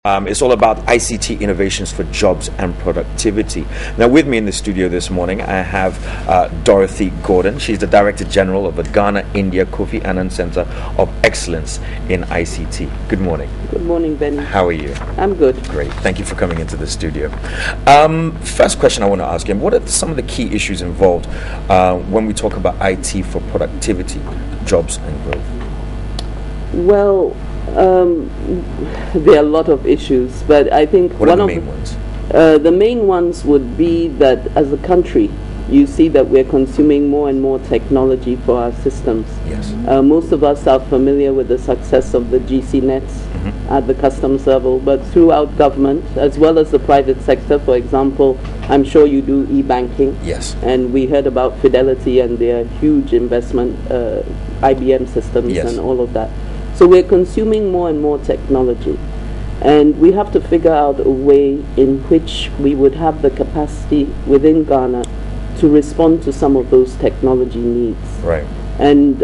It's all about ICT innovations for jobs and productivity. Now, with me in the studio this morning, I have Dorothy Gordon. She's the Director General of the Ghana India Kofi Annan Center of Excellence in ICT. Good morning. Good morning, Benny. How are you? I'm good. Great. Thank you for coming into the studio. First question I want to ask you, what are some of the key issues involved when we talk about IT for productivity, jobs and growth? Well, there are a lot of issues, but I think what are the main ones? The main ones would be that as a country, you see that we're consuming more and more technology for our systems. Yes. Most of us are familiar with the success of the GC nets at the customs level, but throughout government, as well as the private sector, for example, I'm sure you do e-banking. Yes. And we heard about Fidelity and their huge investment, IBM systems Yes. and all of that. So we're consuming more and more technology, and we have to figure out a way in which we would have the capacity within Ghana to respond to some of those technology needs. Right. And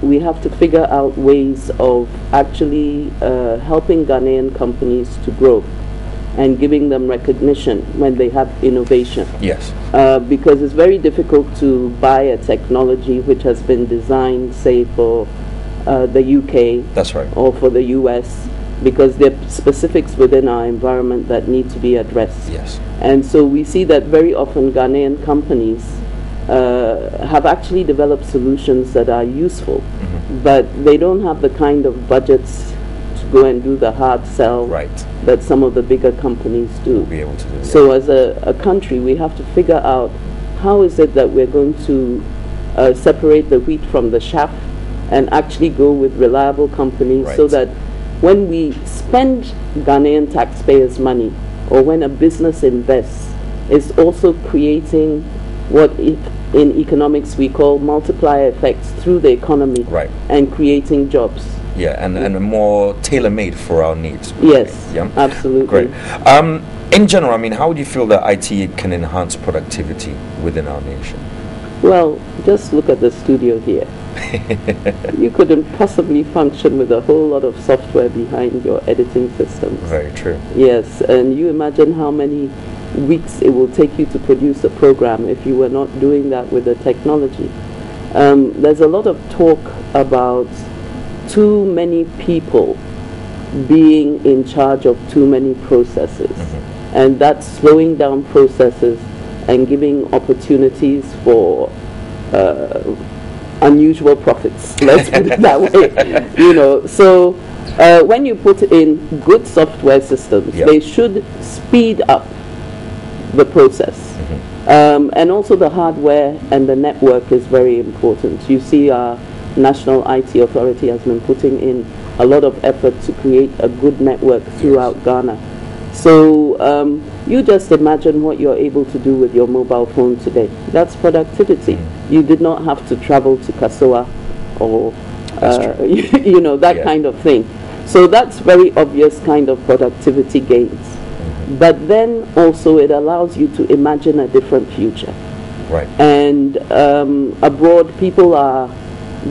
we have to figure out ways of actually helping Ghanaian companies to grow and giving them recognition when they have innovation. Yes. Because it's very difficult to buy a technology which has been designed, say, for the UK. That's right. Or for the US, because there are specifics within our environment that need to be addressed. Yes. And so we see that very often Ghanaian companies have actually developed solutions that are useful, but they don't have the kind of budgets to go and do the hard sell that some of the bigger companies do. Be able to do. So as a country, we have to figure out how is it that we're going to separate the wheat from the chaff and actually go with reliable companies so that when we spend Ghanaian taxpayers' money, or when a business invests, it's also creating what in economics we call multiplier effects through the economy and creating jobs. Yeah, and more tailor-made for our needs. Yes, yeah? Absolutely. Great. In general, I mean, how would you feel that IT can enhance productivity within our nation? Well, just look at the studio here. You couldn't possibly function with a whole lot of software behind your editing systems. Very true. Yes, and you imagine how many weeks it will take you to produce a program if you were not doing that with the technology. There's a lot of talk about too many people being in charge of too many processes, and that's slowing down processes and giving opportunities for unusual profits, let's put it that way. You know, so when you put in good software systems, they should speed up the process. And also the hardware and the network is very important. You see our National IT Authority has been putting in a lot of effort to create a good network throughout Ghana. So you just imagine what you're able to do with your mobile phone today. That's productivity. You did not have to travel to Kasoa or you know, that kind of thing. So that's very obvious kind of productivity gains. But then also it allows you to imagine a different future. Right. And abroad, people are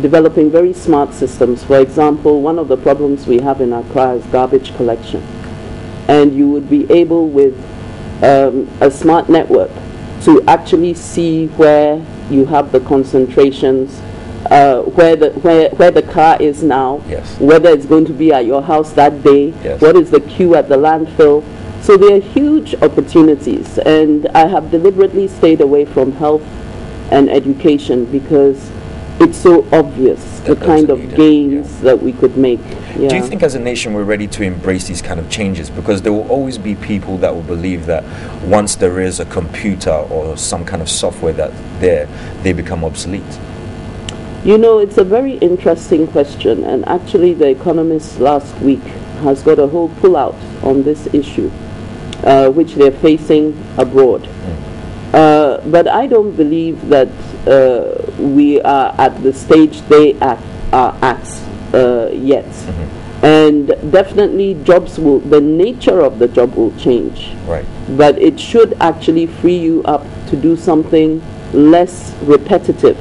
developing very smart systems. For example, one of the problems we have in Accra is garbage collection. And you would be able, with a smart network, to actually see where you have the concentrations, where the car is now, whether it's going to be at your house that day, what is the queue at the landfill. So there are huge opportunities, and I have deliberately stayed away from health and education because it's so obvious the kind of gains that we could make. Yeah. Do you think as a nation we're ready to embrace these kind of changes? Because there will always be people that will believe that once there is a computer or some kind of software that they become obsolete. You know, it's a very interesting question, and actually The Economist last week has got a whole pull-out on this issue, which they're facing abroad. But I don't believe that we are at the stage they are at yet. And definitely the nature of the job will change. Right. But it should actually free you up to do something less repetitive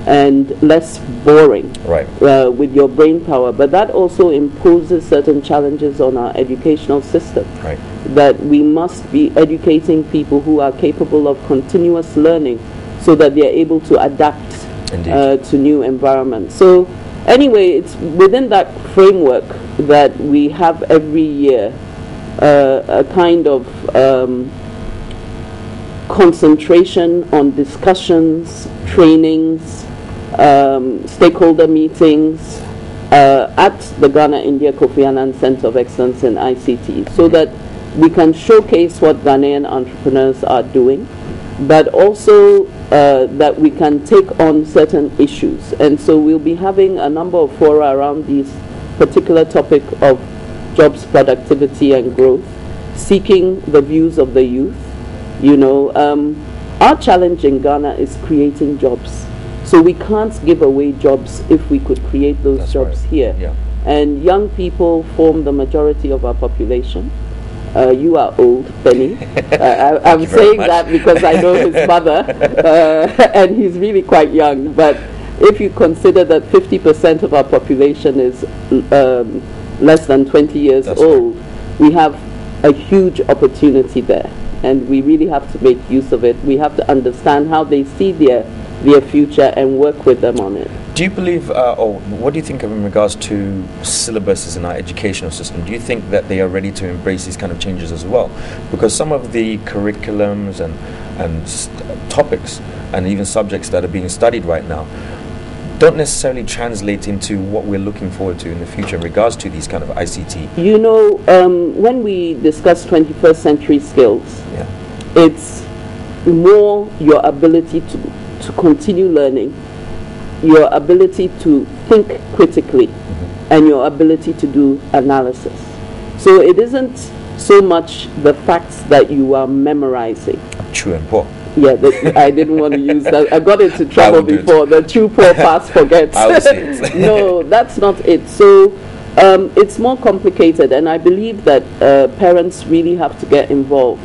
and less boring Right. with your brain power. But that also imposes certain challenges on our educational system. Right. That we must be educating people who are capable of continuous learning so that they are able to adapt to new environments. So anyway, it's within that framework that we have every year a kind of concentration on discussions, trainings, stakeholder meetings at the Ghana India Kofi Annan Center of Excellence in ICT, so that we can showcase what Ghanaian entrepreneurs are doing, but also that we can take on certain issues. And so we'll be having a number of fora around this particular topic of jobs, productivity and growth, seeking the views of the youth. You know, our challenge in Ghana is creating jobs. So we can't give away jobs if we could create those That's jobs right. here. Yeah. And young people form the majority of our population. You are old, Benny. I'm saying that because I know his mother, and he's really quite young. But if you consider that 50% of our population is less than 20 years That's old, we have a huge opportunity there. And we really have to make use of it. We have to understand how they see their future and work with them on it. Do you believe, or what do you think of in regards to syllabuses in our educational system? Do you think that they are ready to embrace these kind of changes as well? Because some of the curriculums and topics and even subjects that are being studied right now don't necessarily translate into what we're looking forward to in the future in regards to these kind of ICT. You know, when we discuss 21st century skills, it's more your ability to continue learning, your ability to think critically, and your ability to do analysis. So it isn't so much the facts that you are memorizing. True and poor. Yeah, I didn't want to use that. I got into trouble before. The true poor pass forgets. I will say it. No, that's not it. So it's more complicated, and I believe that parents really have to get involved.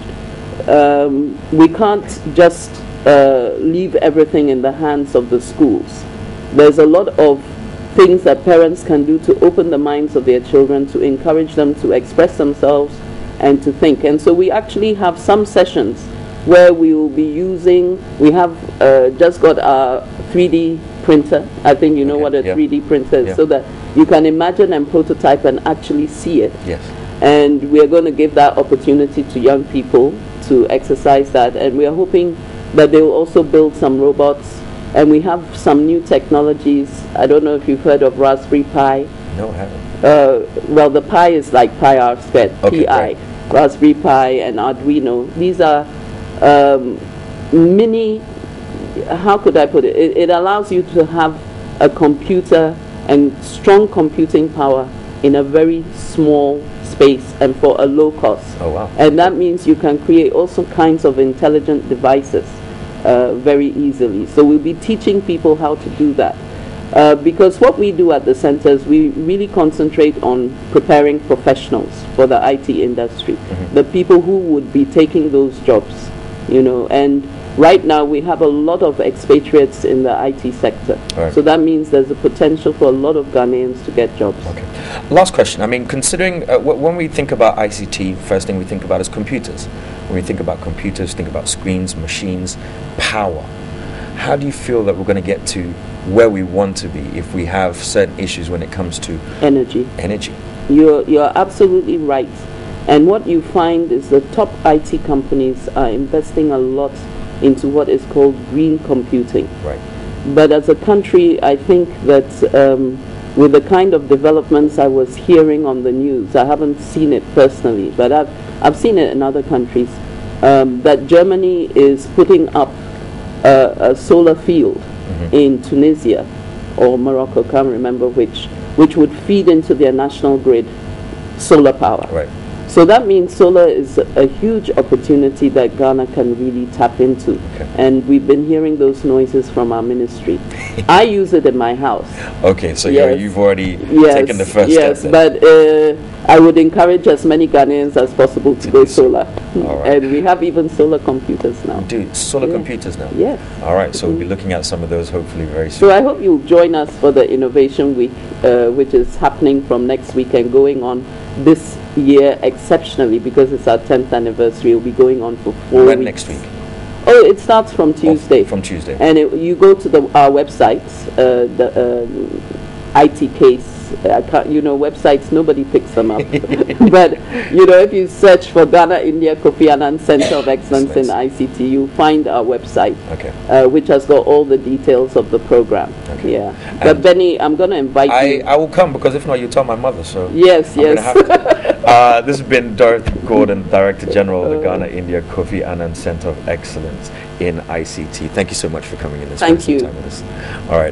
We can't just leave everything in the hands of the schools. There's a lot of things that parents can do to open the minds of their children, to encourage them to express themselves and to think. And so we actually have some sessions where we will be using, we have just got our 3D printer. I think you know what a 3D printer is, so that you can imagine and prototype and actually see it. Yes. And we are going to give that opportunity to young people to exercise that. And we are hoping that they will also build some robots. And we have some new technologies. I don't know if you've heard of Raspberry Pi. No, I haven't. Well, the Pi is like Pi R squared, Okay, PI. right. Raspberry Pi and Arduino. These are mini, how could I put it? It allows you to have a computer and strong computing power in a very small space and for a low cost. Oh, wow. And that means you can create also kinds of intelligent devices very easily. So we'll be teaching people how to do that. Because what we do at the centers, we really concentrate on preparing professionals for the IT industry, the people who would be taking those jobs, you know. And right now we have a lot of expatriates in the IT sector. Right. So that means there's a potential for a lot of Ghanaians to get jobs. Okay. Last question. I mean, considering when we think about ICT, first thing we think about is computers. When we think about computers, think about screens, machines, power. How do you feel that we're going to get to where we want to be if we have certain issues when it comes to energy? Energy. You're absolutely right. And what you find is the top IT companies are investing a lot into what is called green computing. Right. But as a country, I think that with the kind of developments I was hearing on the news, I haven't seen it personally, but I've seen it in other countries, that Germany is putting up a solar field in Tunisia or Morocco, can't remember which would feed into their national grid solar power. Right. So that means solar is a huge opportunity that Ghana can really tap into. Okay. And we've been hearing those noises from our ministry. I use it in my house. Okay, so Yes. you've already Yes, taken the first yes, step. but I would encourage as many Ghanaians as possible to go solar. All right. And we have even solar computers now. Do solar Yeah. computers now? Yes. All right, so we'll be looking at some of those hopefully very soon. So I hope you'll join us for the Innovation Week, which is happening from next week and going on this year exceptionally because it's our 10th anniversary. It'll be going on for 4 When weeks. next week? Oh, it starts from Tuesday. From Tuesday. And you go to our websites, the IT case. I can't, websites, nobody picks them up. But, if you search for Ghana India Kofi Annan Center of Excellence in ICT, you'll find our website, Okay. which has got all the details of the program. Okay. Yeah. But Benny, I'm going to invite you. I will come because if not, you tell my mother. So Yes, I'm yes. gonna have to. This has been Dorothy Gordon, Director General of the Ghana India Kofi Annan Center of Excellence in ICT. Thank you so much for coming in and spending Thank some you. time with us. All right.